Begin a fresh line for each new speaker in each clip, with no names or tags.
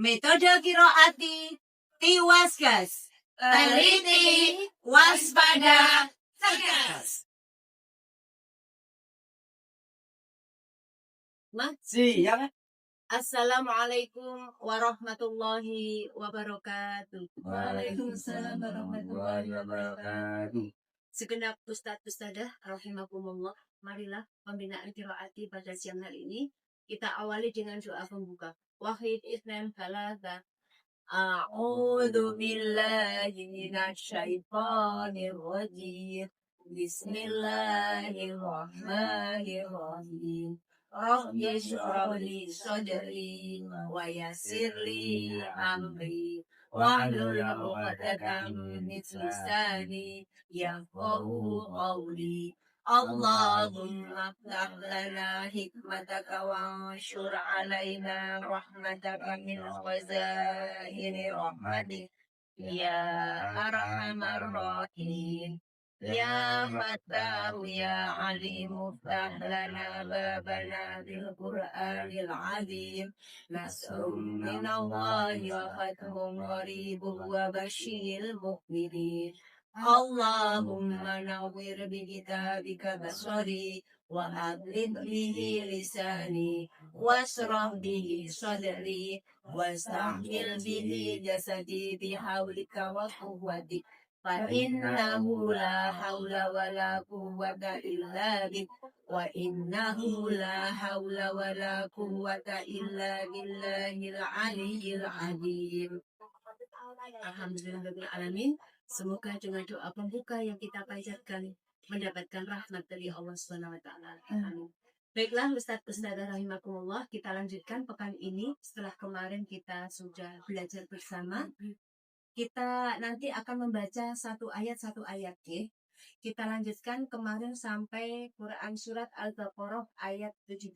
Metode qiraati tiwasgas, teliti, waspada, tegas.
Siap.
Assalamualaikum warahmatullahi wabarakatuh.
Waalaikumsalam warahmatullahi wabarakatuh.
Segenap ustadz-ustadzah rahimakumullah, marilah pembinaan qiraati pada siang hari ini kita awali dengan doa pembuka. Wahid Islam Salasa. A'udzu billahi minasyaitonir rajim. Bismillahirrahmanirrahim. Rabbi shrah li sadri wa yassir li amri wahlul 'uqdatam min lisani yafqahu qawli. Allahumma ftah lana hikmataka wa anshur alaina rahmataka min khazaini rahmatik ya arhamar rahimin. Ya Fattahu ya Alimu ftah lana babana bil Qur'anil azim. Nasrun minallahi wa fathun qaribun wa basyiril mu'minin. Allahumma nawwir bi kitabika basari wa adlid bihi lisani wasrah bihi sadri wastahmil bihi jasadi bihawlika wa quwwatik. فإنه لا حول ولا قوة إلا بك وإنه لا حول ولا قوة إلا بالله العلي العظيم. Alhamdulillahirrahmanirrahim. Semoga dengan doa pembuka yang kita panjatkan mendapatkan rahmat dari Allah Subhanahu wa taala. Amin. Baiklah Ustadz-Ustadzah rahimakumullah, kita lanjutkan pekan ini setelah kemarin kita sudah belajar bersama. Kita nanti akan membaca satu ayat ya. Kita lanjutkan kemarin sampai Quran surat Al-Baqarah ayat 17.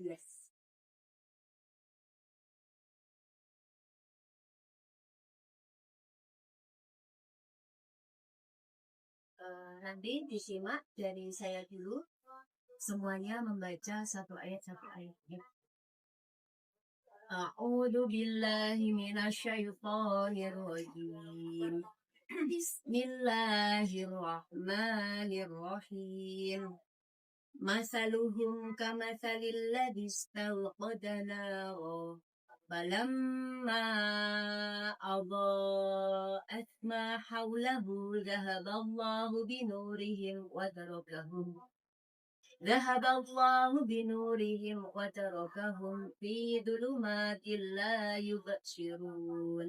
Nanti disimak dari saya dulu, semuanya membaca satu ayat ya. A'udzu billahi minasyaitonir rajim. Bismillahirrahmanirrahim. Masaluhum kamathalil ladzi istawqada nara falamma adaa'at ma hawlahu dhahaballahu binurihim wa tarakahum ذهب الله بنورهم وتركهم في ظلمات لا يبصرون.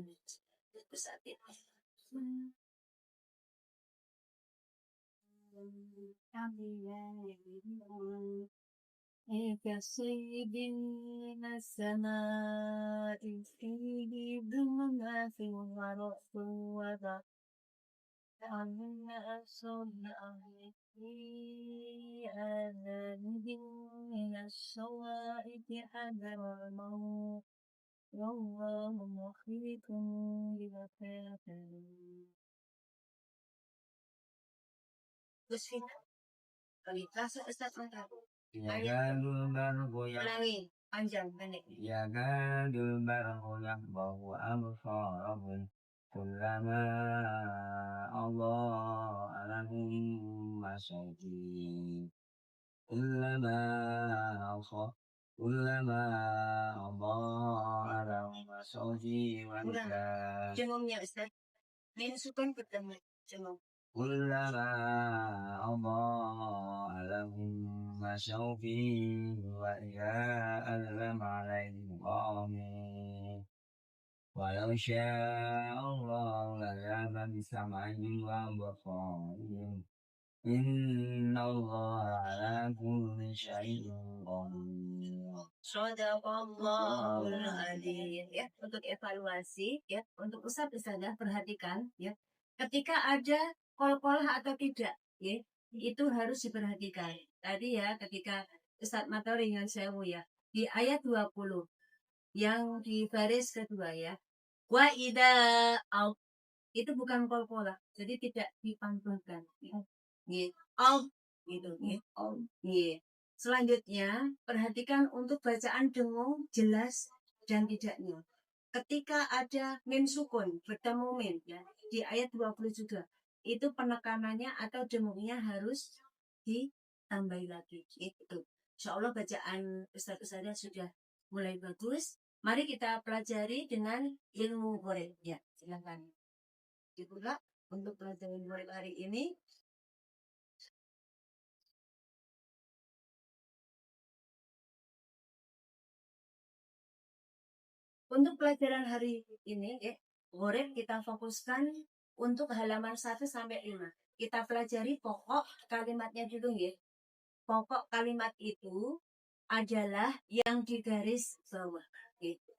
كصيب من السماء فيه ظلمات ورعد وبرق أن أصابع في آذانهم من الصواعق حذر الموت والله محيط بالكافرين. Terus kita Ustaz mantap.
Yakadul barqu
Ulangi panjang pendek.
Yakadul barqu yaqbahu absarahum kullama Allah lahum masyajib kullama Allah lahum masyajib
Jengongnya Ustaz. Min sukun bertemu jengong.
kullama Allah lahum masyajib wa ya alam alaihim amin. Walau sya'allahu ladzahaba bisam'ihim wa absarihim. Innallaha ala kulli syai'in qadir.
Shadaqallahul adzim. Ya, untuk evaluasi ya, untuk ustadz-ustadzah perhatikan ya. Ketika ada kol-kolah atau tidak, ya, itu harus diperhatikan. Tadi ya, ketika Ustadz Matori dengan sewu ya, di ayat 20 yang di baris kedua ya. Wa ida au, itu bukan kol-kolah, jadi tidak dipantulkan. Nggih, au gitu nggih. Nggih. Selanjutnya, perhatikan untuk bacaan dengung jelas dan tidaknya. ketika ada mim sukun bertemu mim ya di ayat 20 juga itu penekanannya atau jemuknya harus ditambahi lagi itu. Insyaallah bacaan Ustaz-Ustazah sudah mulai bagus. Mari kita pelajari dengan ilmu goreng ya. Silakan dibuka untuk pelajaran goreng hari ini. Untuk pelajaran hari ini, goreng kita fokuskan untuk halaman 1 sampai 5. Kita pelajari pokok kalimatnya dulu ya. Pokok kalimat itu adalah yang di garis bawah. Gitu.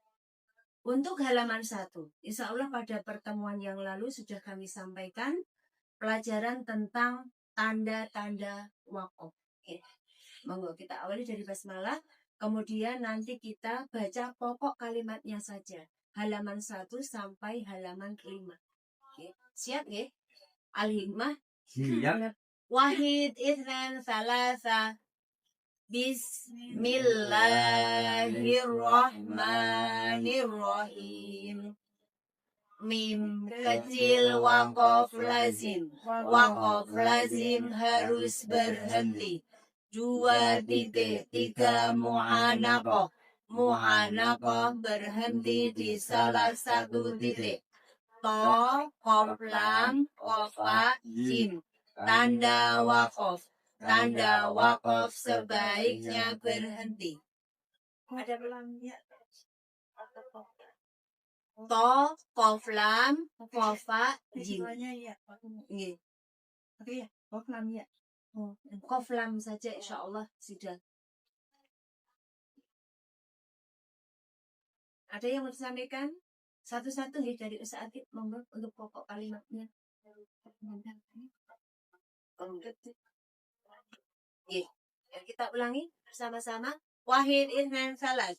Untuk halaman 1, insya Allah pada pertemuan yang lalu sudah kami sampaikan pelajaran tentang tanda-tanda waqaf. Monggo kita awali dari basmalah. Kemudian nanti kita baca pokok kalimatnya saja. Halaman 1 sampai halaman 5. Siap ya? Al-Hikmah.
Siap.
Wahid, Ithnan, Salasa. Bismillahirrahmanirrahim. Mim kecil waqaf lazim. Waqaf lazim harus berhenti. 2 titik 3 mu'anaqah. Mu'anaqah berhenti di salah satu titik. To, qaf lam, qafa, jim. Tanda waqaf. Tanda waqaf sebaiknya berhenti. Ada lamnya. To, qaf lam, qafa, jim. Nggih. Oke ya, qaf lam ya. Qaf lam saja insyaallah sudah. Ada yang mau disampaikan? Satu-satu nih dari Ustaz Atib, monggo untuk pokok kalimatnya. Kita ulangi bersama-sama. Wahid, Ithnan, Salas.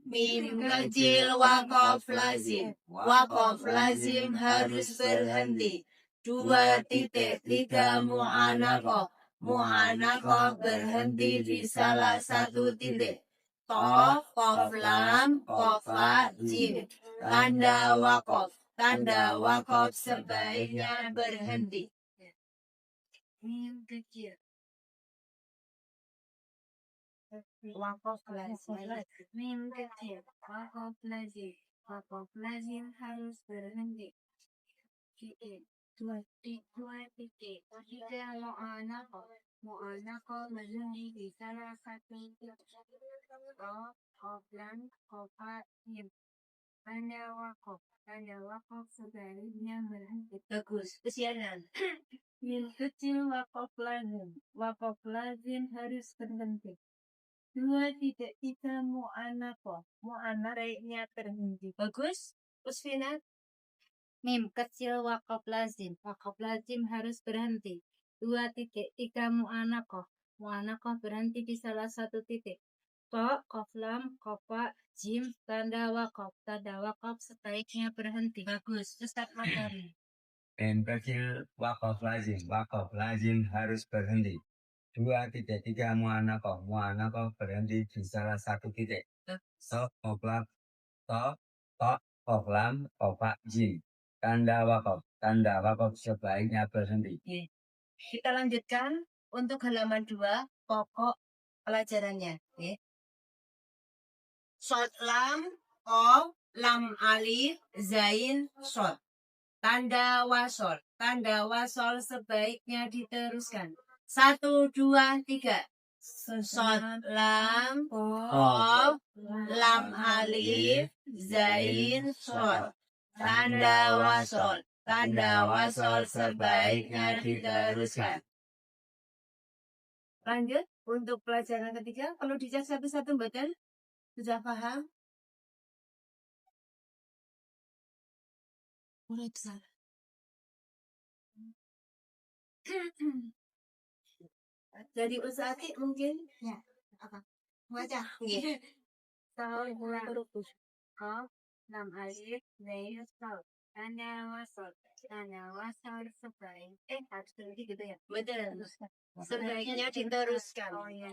Mim kecil waqaf lazim. Waqaf lazim harus berhenti. 2 titik 3 mu'anaqah. Mu'anaqah berhenti di salah satu titik. To, qaf lam, qafa, jim. Tanda waqaf. Tanda waqaf sebaiknya berhenti. Mim kecil. Waqaf lazim. Mim kecil. Waqaf lazim. Waqaf lazim harus berhenti. Titik. 2 titik. 3 mu'anaqah. Mu'anaqah berhenti di salah satu titik. To, qaf lam, qafa, jim. Tanda waqaf. Tanda waqaf sebaiknya berhenti. Bagus. Kesianan. Mim kecil waqaf lazim. Waqaf lazim harus berhenti. 2 titik 3 mu'anaqah. Mu'anaqah baiknya berhenti. Bagus. Usfinat. Mim kecil waqaf lazim. Waqaf lazim harus berhenti. 2 titik 3 mu'anaqah. Mu'anaqah berhenti di salah satu titik. To, qaf lam, qafa, jim. Tanda waqaf. Tanda waqaf sebaiknya berhenti. Bagus. Ustaz Makarim.
Mim kecil waqaf lazim. Waqaf lazim harus berhenti. 2 titik 3 mu'anaqah. Mu'anaqah berhenti di salah satu titik. To, qaf lam, qaf lam, qafa, jim. Tanda waqaf. Tanda waqaf sebaiknya berhenti.
Kita lanjutkan untuk halaman 2 pokok pelajarannya. Shod lam, qaf, lam alif, zain, shod. Tanda wasol. Tanda wasol sebaiknya diteruskan. 1, 2, 3. Shod lam, qaf, lam alif, zain, shod. Tanda wasol. Tanda wasol sebaiknya diteruskan. Lanjut untuk pelajaran ketiga. Perlu dicek satu-satu badan. Sudah paham? Mulai besar. Dari Ustaz Ati mungkin? Ya. Apa? Baca. Iya. Tahun bulan berubus. Kau, 6 alif, zain, sol. Tanda wasol. Tanda wasol sebaik. Harus berhenti gitu ya? Betul. Sebaiknya diteruskan. Oh iya.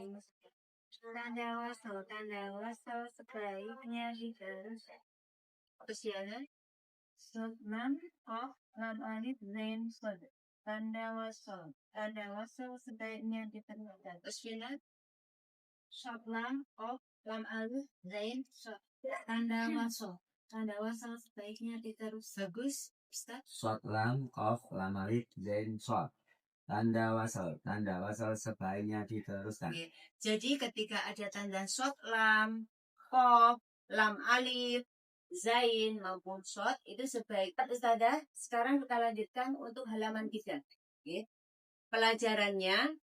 Tanda wasol sebaiknya diteruskan. Terus ya,
Sodlam, Kof, Lam Alif, Zain, Sod. Tanda wasal. Tanda wasal sebaiknya diteruskan.
terus ya,
Sodlam, Kof, Lam Alif, Zain, Sod. Tanda wasal. Tanda wasal sebaiknya diteruskan.
bagus, Ustaz.
Short lam, kof, lam alif, zain, short. Tanda wasal sebaiknya diteruskan.
Oke. Jadi ketika ada tanda short lam, kof, lam alif, zain maupun short itu sebaiknya Ustazah. Sekarang kita lanjutkan untuk halaman 3. Oke. Pelajarannya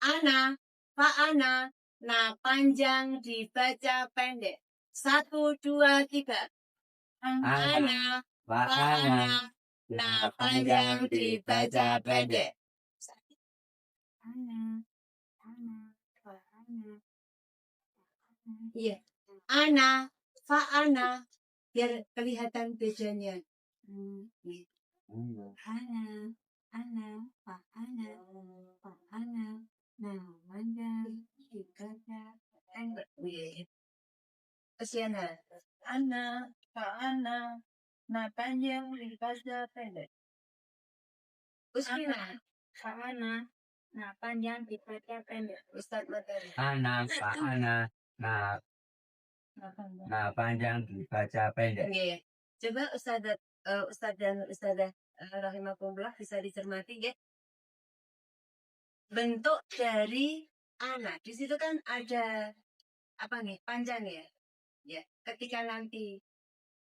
ana, fa'ana, nah panjang dibaca pendek. 1, 2, 3. Ana, fa'ana, nah panjang dibaca pendek.
Ana, fa'ana.
Iya. Ana, fa'ana. Biar kelihatan bedanya. Iya.
Ana, fa'ana, nah panjang dibaca pendek.
Iya. Terus ya, nah.
Ana, fa'ana, nah panjang dibaca pendek.
Terus ya,
Fa'ana, nah panjang dibaca pendek.
Ustaz materi.
Ana, fa'ana, nah panjang dibaca pendek.
Iya. Coba Ustaz dan Ustazah rahimakumullah bisa dicermati ya. Bentuk dari anak. Di situ kan ada apa nih? Panjang ya. Ya, ketika nanti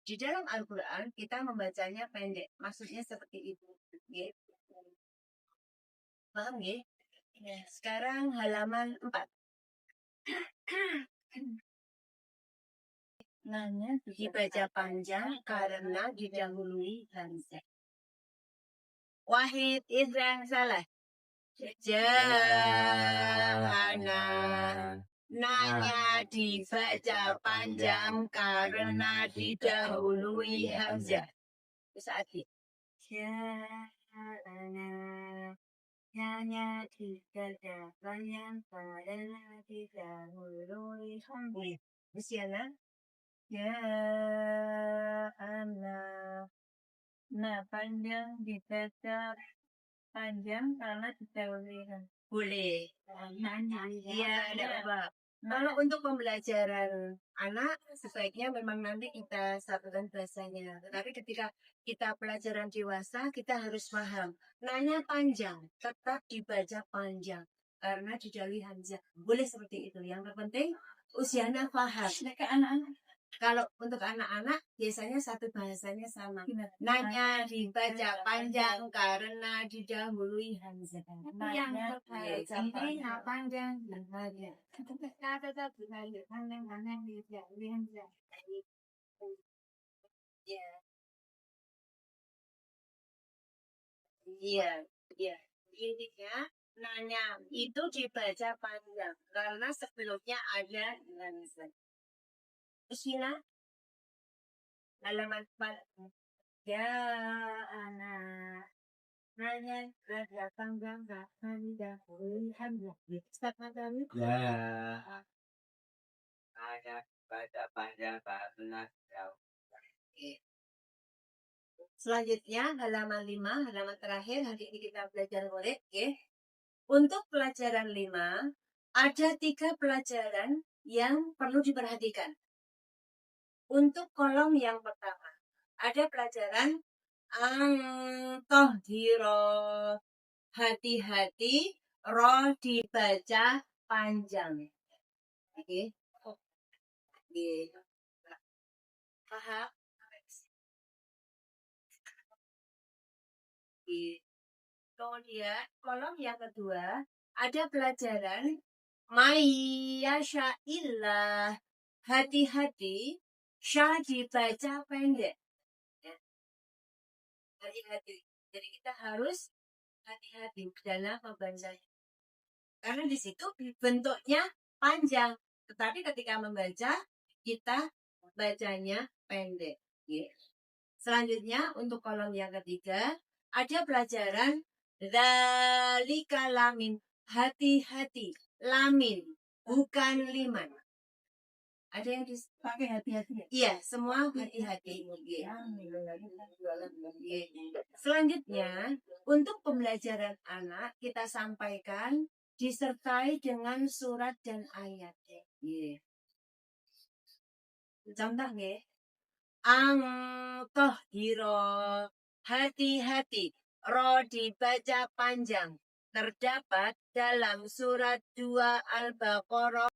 di dalam Al-Qur'an kita membacanya pendek. Maksudnya seperti itu. Ya. Paham ya? Ya, sekarang halaman 4.
Nanya
Dibaca panjang karena didahului hamzah. Wahid Izran salah. Jana. Nanya dibaca panjang karena didahului hamzah. Saat ini.
Jana. Nanya dibaca panjang karena didahului hamzah.
Misalnya,
Anak. Nah, panjang dibaca panjang karena didahului hamzah.
boleh.
Nanya.
Iya, ada apa? Kalau untuk pembelajaran anak, sebaiknya memang nanti kita satukan bahasanya. Tetapi ketika kita pelajaran dewasa, kita harus paham. Nanya panjang, tetap dibaca panjang. Karena didahului hamzah. Boleh seperti itu. Yang terpenting, usianya paham.
Mereka anak-anak.
Kalau untuk anak-anak, biasanya satu bahasanya sama. Nanya dibaca panjang karena didahului hamzah.
Yang
Ini
panjang dibaca. Tetap dibaca panjang karena didahului hamzah.
Iya. Iya, iya. Intinya nanya itu dibaca panjang karena sebelumnya ada hamzah. Sila halaman 4.
Ya anak. Nanya dibaca panjang karena didahului hamzah. Ustaz Matami.
Ya. Ana baca panjang karena
Selanjutnya halaman 5, halaman terakhir hari ini kita belajar murid, ya. Untuk pelajaran 5 ada 3 pelajaran yang perlu diperhatikan. Untuk kolom yang pertama ada pelajaran tohiro, hati-hati, roh dibaca panjang. Oke. Oke. Paham? Oke. Kemudian kolom yang kedua ada pelajaran Mayyasha'illah, hati-hati, sya dibaca pendek. Ya. Hati-hati. Jadi kita harus hati-hati dalam membacanya. Karena di situ bentuknya panjang, tetapi ketika membaca kita bacanya pendek. Ya. Selanjutnya untuk kolom yang ketiga ada pelajaran dzalika lamin, hati-hati, lamin bukan liman. Ada yang di
pakai hati-hati.
iya, semua hati-hati. Iya. Iya. Selanjutnya, untuk pembelajaran anak kita sampaikan disertai dengan surat dan ayat. Iya. Contoh nggih. Tohiro, hati-hati. Ro dibaca panjang. Terdapat dalam surat 2 Al-Baqarah.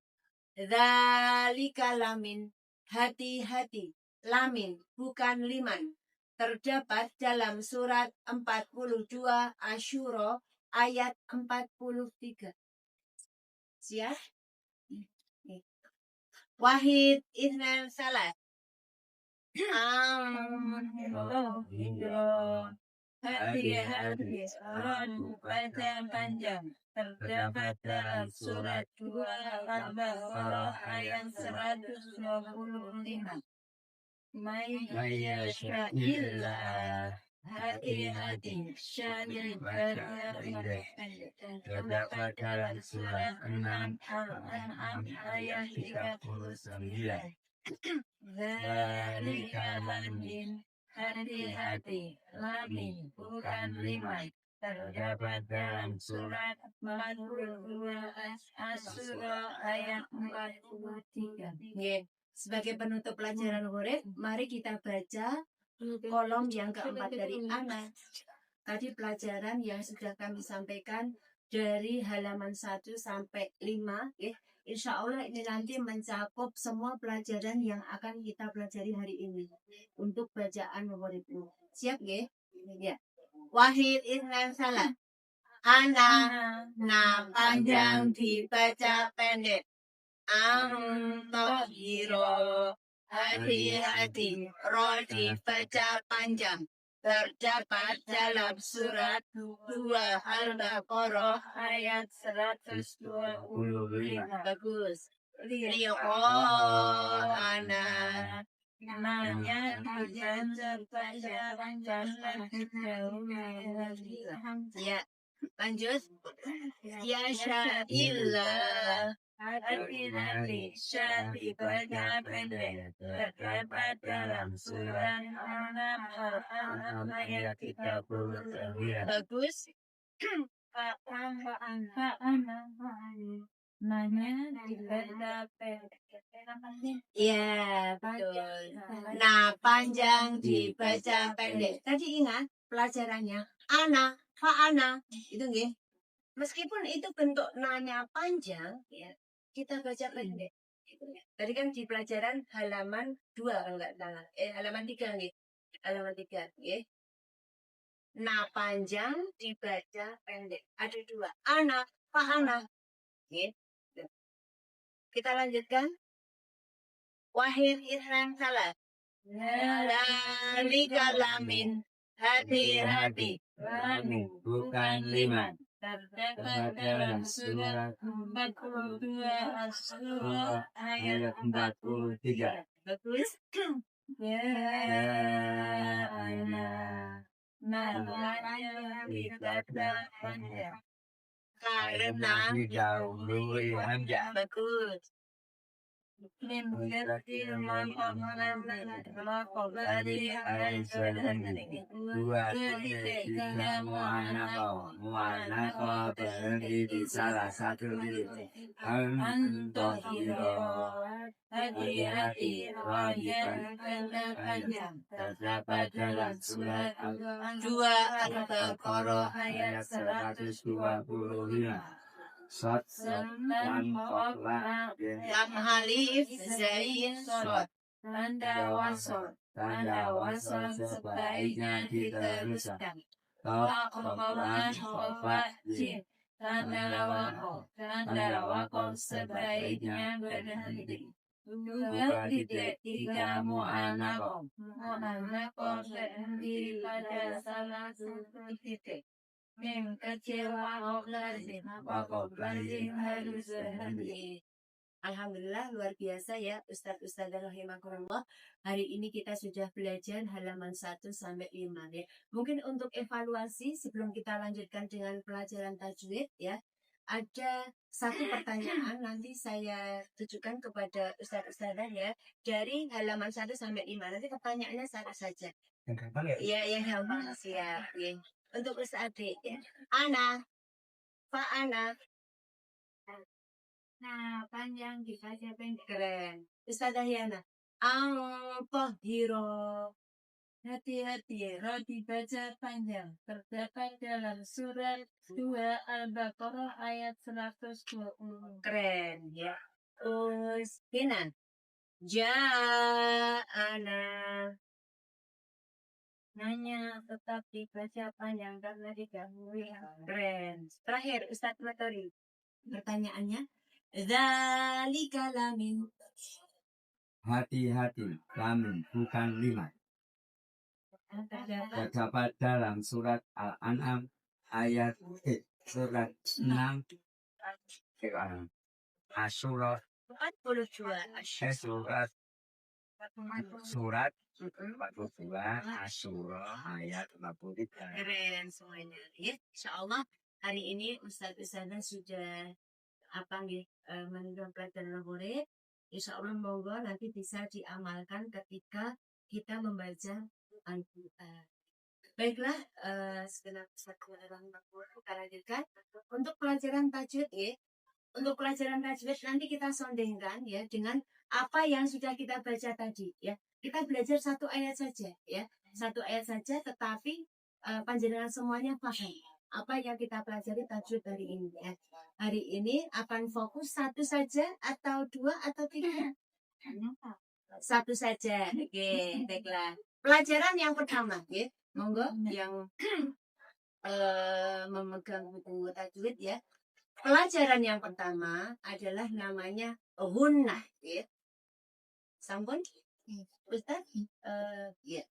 Dzalika lamin, hati-hati. Lamin, bukan liman. Terdapat dalam surat 42 Asyura ayat 43. Siap? Wahid Isnan Salah.
Hati-hati, orang panjang panjang terdapat dalam surat 2 Al-Baqarah ayat 125. Mayyasha'illah, hati-hati, syadid pendek. Terdapat dalam surat 6 Al-An'am ayat 39. Dzalika lamin, hati-hati, lamin, bukan liman. Terdapat dalam surat 42 Asyura ayat 43.
Nggih. Sebagai penutup pelajaran murid, mari kita baca kolom yang keempat dari anak. Tadi pelajaran yang sudah kami sampaikan dari halaman 1 sampai 5. Insya Allah ini nanti mencakup semua pelajaran yang akan kita pelajari hari ini untuk bacaan muridmu. Siap nggih? Ya. Wahid Isnan Salah. Anak, nah panjang dibaca pendek. Tohiro, hati-hati. Ro dibaca panjang. Terdapat dalam surat 2 Al-Baqarah ayat 125. Bagus. Anak.
Namanya tujuan terbaca dalam
Ya, lanjut. Ya sya'illah.
hati-hati, syadid baca pendek. Terdapat dalam surat 6 Al-An'am ayat 39.
Bagus.
Namanya dibaca pendek.
Ya, betul. Nah, panjang dibaca pendek. Tadi ingat pelajarannya. Ana, fa'ana. Itu nggih. Meskipun itu bentuk nanya panjang, ya, kita baca pendek. Tadi kan di pelajaran halaman 2 kalau nggak salah. Halaman 3 nggih. Halaman 3, nggih. Nah, panjang dibaca pendek. Ada 2. Ana, fa'ana. Nggih. Kita lanjutkan. Wahid Isran Salah. Dzalika lamin, hati-hati.
Lamin, bukan liman.
Terdapat dalam surat 42 Asyura ayat 43.
Bagus.
Ya anak, namanya dibaca panjang.
Karena
didahului hamzah.
bagus.
Min kecil makobali
Dua titik tiga mu'anaqah berhenti di salah satu titik. Antohiro,
hati-hati, wajah panjang.
terdapat dalam surat
2 Al-Baqarah
ayat 125. Sot lam qafla
Lam Alif Zain Sod.
Tanda wasol sebaiknya diteruskan. Tanda jin. Tanda wakof sebaiknya berhenti. 2.3 mu'anaqah. Mu'anaqah berhenti pada salah satu titik. Mim kecil wakof lazim harus berhenti.
Alhamdulillah luar biasa ya Ustadz-Ustadzah rahimakumullah. Hari ini kita sudah belajar halaman 1 sampai 5 ya. Mungkin untuk evaluasi sebelum kita lanjutkan dengan pelajaran tajwid ya. ada satu pertanyaan nanti saya tujukan kepada Ustadz-Ustadzah ya dari halaman 1 sampai 5. Nanti pertanyaannya satu saja.
Yang gampang ya?
Iya, yang gampang siap. Ya. Untuk Ustadz ya. Ana, Pak Ana.
Nah, panjang dibaca pendek.
Keren. Ustadzah Yana. Al-Tahiro.
Hati-hati, roh dibaca panjang. Terdapat dalam surat 2 Al-Baqarah ayat 120.
Keren ya. Uskinan. Ja'ana.
Nanya tetap dibaca panjang karena didahului.
Keren. Terakhir Ustadz Matori. Pertanyaannya. Dzalika lamin.
Hati-hati, lamin bukan lima. Terdapat dalam surat Al-An'am ayat surat 6 Asyura
42.
surat 42 Asyura ayat 43.
Keren semuanya. Ya, insyaallah hari ini Ustadz-Ustadzah sudah menunjukkan pelajaran favorit. Insyaallah monggo nanti bisa diamalkan ketika kita membaca Al-Quran. Baiklah, segenap kesatuan kita lanjutkan untuk pelajaran tajwid ya. Untuk pelajaran tajwid nanti kita sondengkan ya dengan apa yang sudah kita baca tadi ya. Kita belajar satu ayat saja ya, satu ayat saja, tetapi panjenengan semuanya paham apa yang kita pelajari tajwid hari ini ya. Hari ini akan fokus satu saja atau dua atau tiga? Satu saja. Oke, baiklah. Pelajaran yang pertama ya. Monggo yang memegang buku tajwid ya. Pelajaran yang pertama adalah namanya gunnah ya. Sampun? Ustaz? Ya.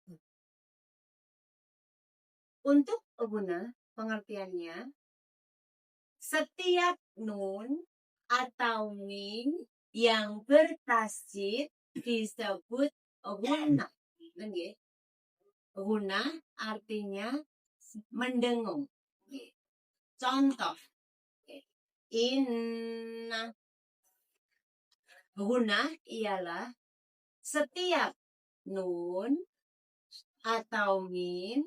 Untuk gunnah pengertiannya setiap nun atau mim yang bertasjid disebut gunnah. Gunnah artinya mendengung. Contoh, inna. Gunnah ialah setiap nun atau mim,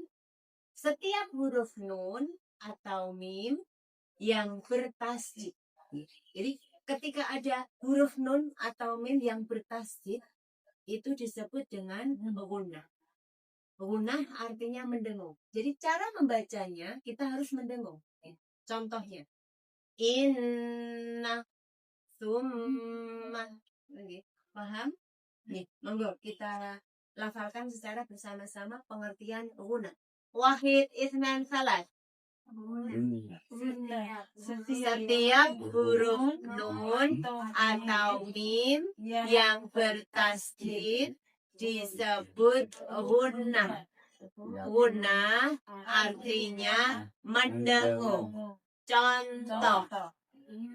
setiap huruf nun atau mim yang bertasjid. Jadi ketika ada huruf nun atau mim yang bertasjid itu disebut dengan gunnah. Gunnah artinya mendengung. Jadi cara membacanya kita harus mendengung. Contohnya, inna, summa. Paham? Nih, monggo kita lafalkan secara bersama-sama pengertian gunnah. Wahid, itsnan, salat. Setiap huruf nun atau mim yang bertasjid disebut gunnah. Gunnah artinya mendengung. Contoh,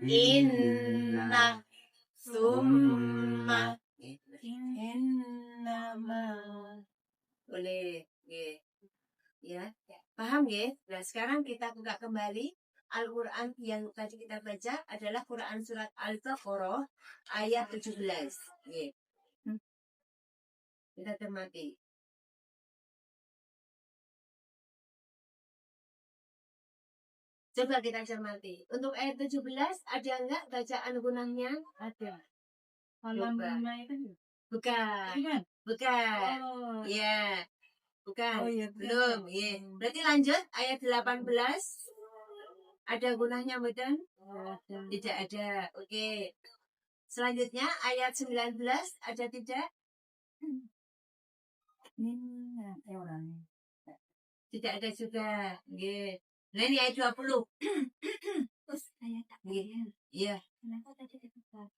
inna, summa. Boleh, ya. Paham ya? Nah, sekarang kita buka kembali Al-Quran yang tadi kita baca adalah Quran surat Al-Baqarah ayat 17. Ya. Kita cermati. Coba kita cermati. Untuk ayat 17 ada enggak bacaan gunnahnya?
Ada. Kolam lima itu?
Bukan. Bukan.
Oh.
Ya. Bukan.
Oh, iya,
Belum. Ya. Berarti lanjut ayat 18. Ada gunnahnya bukan?
Ada.
Tidak ada. Oke. Selanjutnya ayat 19 ada tidak? Tidak ada juga. Oke. Nah ini ayat 20.
Terus ayat
Iya.
kenapa tadi kita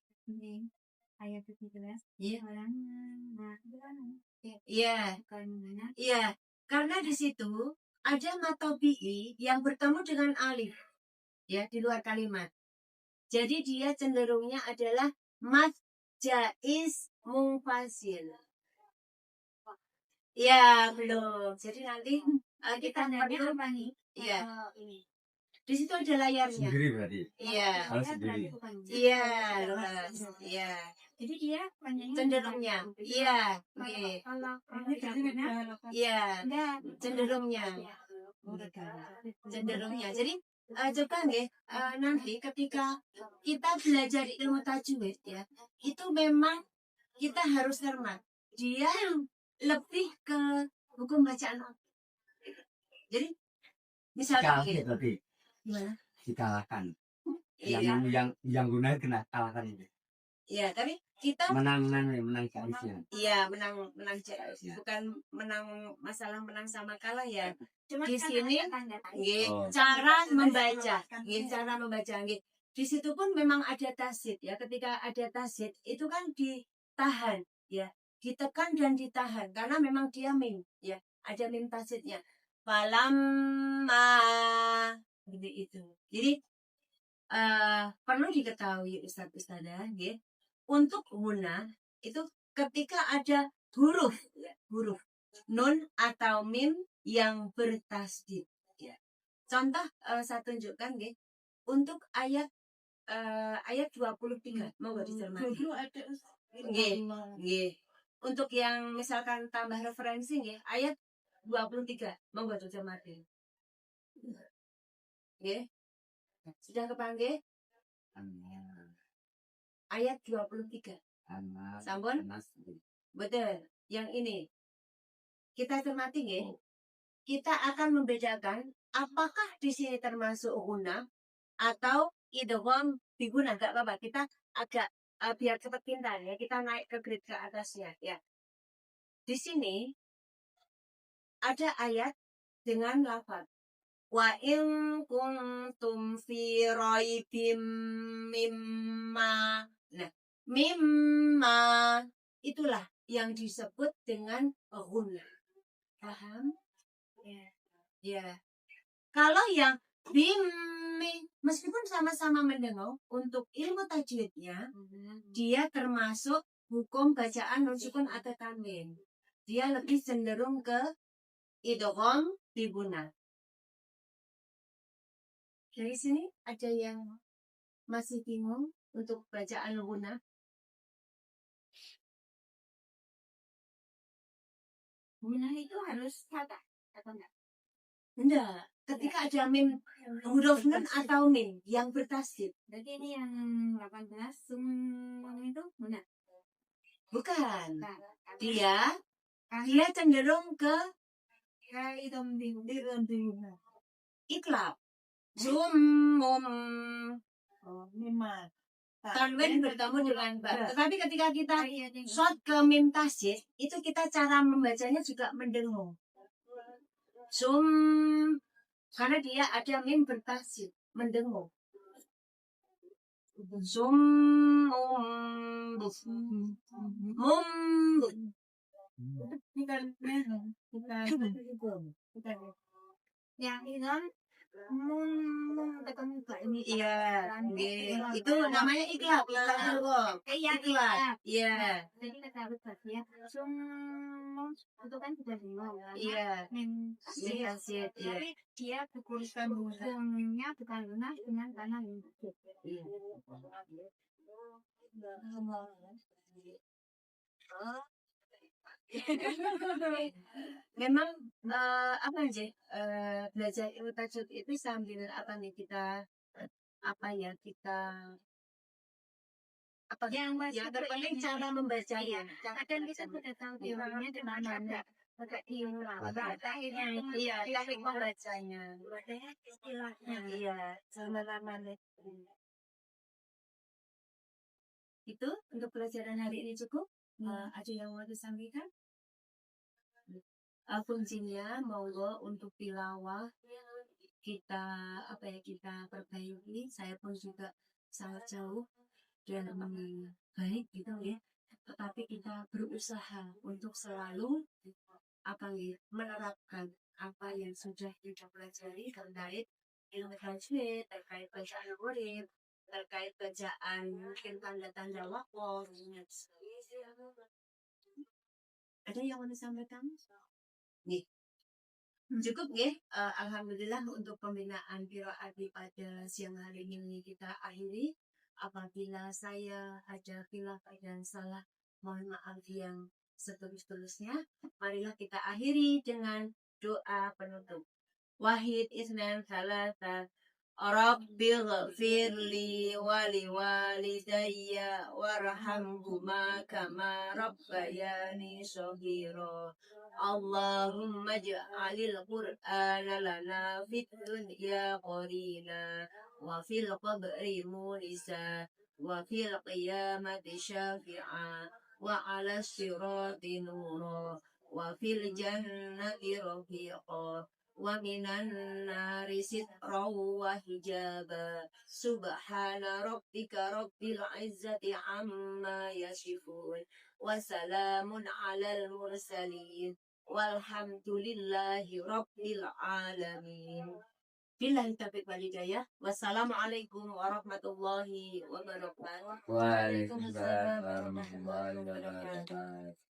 ayat 17?
Iya.
Orang
Iya. Iya. Karena di situ ada matobi'i yang bertemu dengan alif. Ya, di luar kalimat. Jadi dia cenderungnya adalah mad jaiz munfasil. Ya, belum. Jadi nanti kita perlu
apa nih?
iya.
Ini.
Di situ ada layarnya.
Sendiri berarti.
Iya.
Harus sendiri.
Iya, luas. Iya.
Jadi dia panjangnya
Cenderungnya. Iya. Oke. Iya. Cenderungnya. Cenderungnya. Jadi coba nggih, nanti ketika kita belajar ilmu tajwid ya, itu memang kita harus cermat. Dia lebih ke hukum bacaan. Jadi misalnya
Kalah berarti.
gimana?
Dikalahkan.
Iya.
Yang guna kena kalahkan itu.
Iya, tapi kita
Menang kaisnya.
iya menang CS.
Ya.
Bukan menang masalah menang sama kalah ya.
Cuma
Di
kan
sini
ada tanda-tanda.
nggih,
Oh.
cara membaca. Nggih, cara membaca nggih. Di situ pun memang ada tasid ya. Ketika ada tasid itu kan ditahan ya. Ditekan dan ditahan karena memang dia mim ya. Ada mim tasidnya. Falamma seperti itu. Jadi perlu diketahui Ustadzah nggih. Untuk guna itu ketika ada huruf ya, huruf nun atau mim yang bertasdid ya. Contoh saya tunjukkan nggih untuk ayat 23 monggo dicermati.
Dulu ada
Nggih, nggih. Untuk yang misalkan tambah referensi nggih ayat 23 monggo dicermati. Nggih. Sudah kepanggih ayat 23. Sampun? Betul. Yang ini. Kita cermati nggih. Kita akan membedakan apakah di sini termasuk guna atau idgham biguna. Enggak apa-apa. Kita agak biar cepat pintar ya. Kita naik ke grid ke atasnya ya. Di sini ada ayat dengan lafaz wa in kuntum fi raibim mimma. Nah, mimma itulah yang disebut dengan guna. Paham? Ya. Ya. Kalau yang bimmi meskipun sama-sama mendengar untuk ilmu tajwidnya dia termasuk hukum bacaan nun sukun atau tanwin. Dia lebih cenderung ke idgham biguna. Dari sini ada yang masih bingung untuk bacaan guna?
Guna itu harus kata atau enggak?
Enggak. Ketika ada mim huruf nun atau mim yang bertasdid.
Berarti ini yang 18 itu guna.
Bukan.
Nah,
Dia cenderung ke
itu bingung.
iklab. Sumum.
Oh, memang.
Tanwin bertemu dengan ba. Tetapi ketika kita
Iya,
short ke mim tasdid, itu kita cara membacanya juga mendengung. Karena dia ada mim bertasdid, mendengung.
Yang itu ini
Iya, itu namanya iklab. Iklab. Iya.
Jadi kita harus baca ya. Itu kan sudah bingung.
Iya.
Iya.
Iya.
Tapi dia bukan hukumnya bukan guna dengan tanah yang
Memang apa aja belajar ilmu tajwid itu sambil apa nih kita
yang
yang terpenting cara membacanya.
kadang kita sudah tahu teorinya di mana pakai teori akhirnya
Iya, teknik membacanya.
istilahnya
Iya, sama-sama. Itu untuk pelajaran hari ini cukup. Ada yang mau disampaikan? Kuncinya monggo untuk tilawah kita kita perbaiki. Saya pun juga sangat jauh dan baik gitu ya. Tetapi kita berusaha untuk selalu menerapkan apa yang sudah kita pelajari terkait ilmu tajwid, terkait bacaan murid, terkait bacaan mungkin tanda-tanda waqaf. Ada yang mau disampaikan? Nih, Cukup ya, alhamdulillah untuk pembinaan qiraat pada siang hari ini kita akhiri. Apabila saya ada khilaf dan salah, mohon maaf yang setulus-tulusnya. Marilah kita akhiri dengan doa penutup. Wahid isnan salasa. Rabbil ghafirli wali walidayya warhamhuma kama rabbayani shaghira. Allahumma ja'alil qur'ana lana fid dunya qarina wa fil qabri munisa wa fil qiyamati syafi'a wa 'ala sirati nura wa fil jannati rafiqa wa minan nari sitran wa hijaba. Subhana rabbika rabbil izzati amma yasifun wa salamun alal mursalin walhamdulillahi rabbil alamin. Billahi taufiq wal hidayah. Wassalamualaikum warahmatullahi wabarakatuh.
Waalaikumsalam warahmatullahi wabarakatuh.